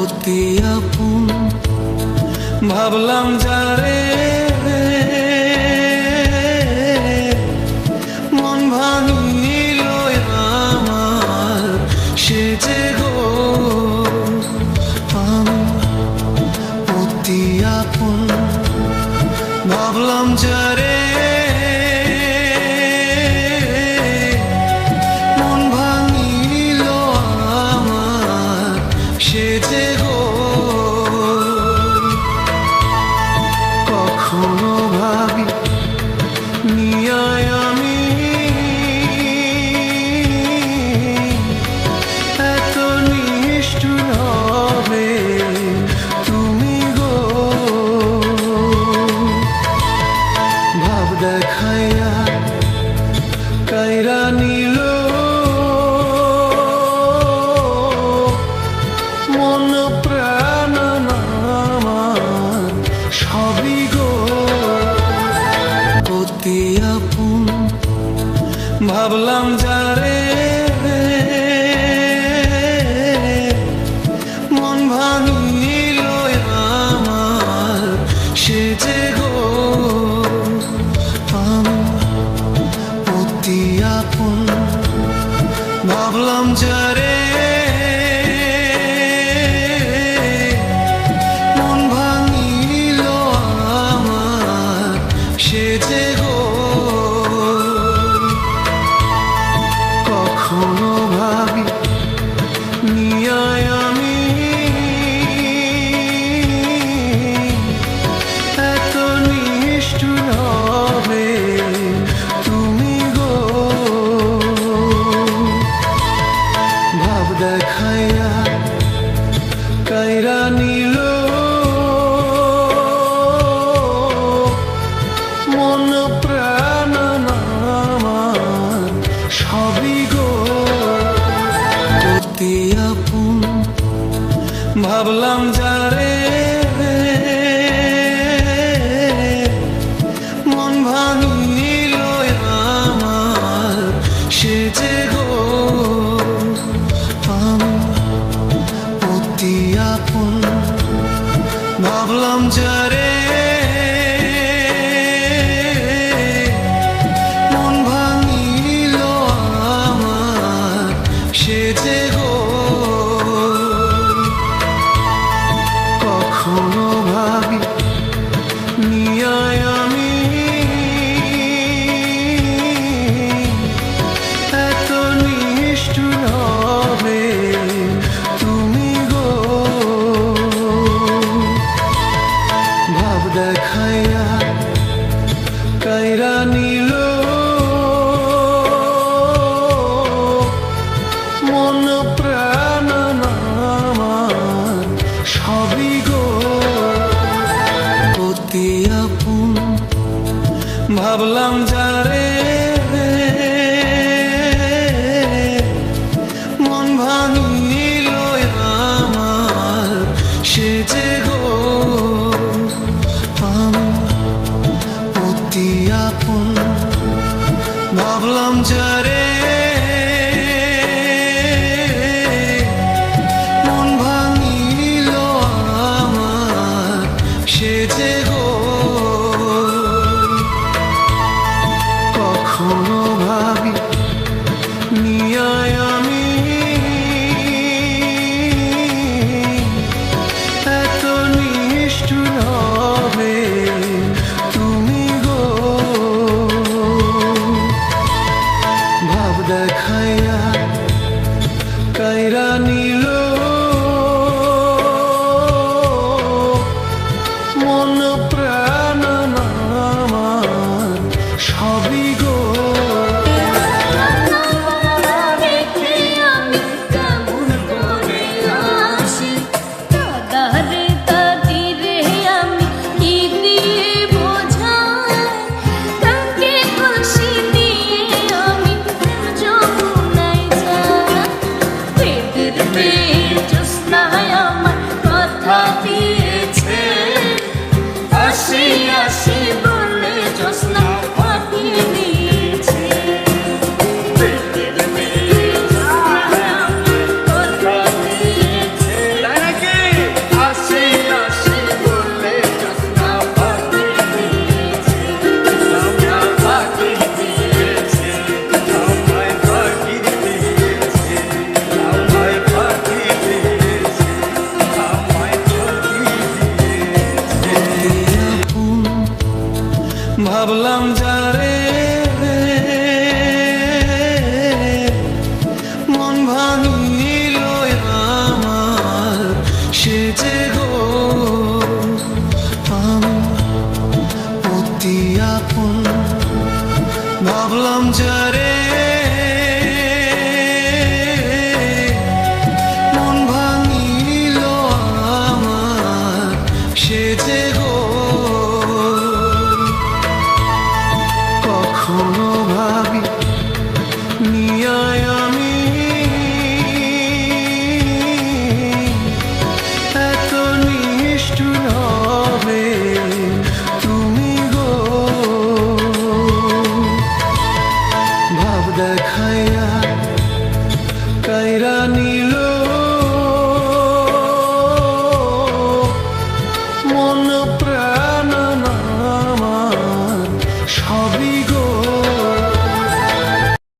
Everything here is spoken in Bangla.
অতি আপন ভাবলাম যারে মন ভাঙিল আমার সে যে গো আমি অতি আপন ভাবলাম যারে কখনো ভাবি নিয়ায় আমি এত নিষ্ঠুর হবে তুমি গো ভাব দেখাইয়া কাইরা নিল মন প্রাণ আমার সবই গো অতি আপন ভাবলাম যারে মন ভাঙিল আমার সে যে গো আমি অতি আপন ভাবলাম যারে কখনো ভাবি নিয়ায় আমি এত নিষ্ঠুর হবে তুমি গো ভাব দেখাইয়া কাইরা নিল মন প্রাণ আমার সবই গো অতি আপন ভাবলাম যারে মন ভাঙিল আমার সে যে গো আমি অতি আপন ভাবলাম যারে মন ভাঙিল আমার সে যে গো কখনো ভাবি নিয়ায় আমি এত নিষ্ঠুর হবে তুমি গো ভাব দেখাইয়া কাইরা নিল মন প্রাণ আমার সবই গো অতি আপন ভাবলাম যারে মন ভাঙিল আমার সে যে গো আমি অতি আপন ভাবলাম যারে মন ভাঙিল আমার সে যে গো ভাবলাম যারে মন ভাঙিল আমার সে যে গো আমি অতি আপন ভাবলাম যারে মন ভাঙিল আমার সে যে গো কখনো ভাবি নিয়ায় আমি এত নিষ্ঠুর হবে তুমি গো ভাব দেখাইয়া কাইরা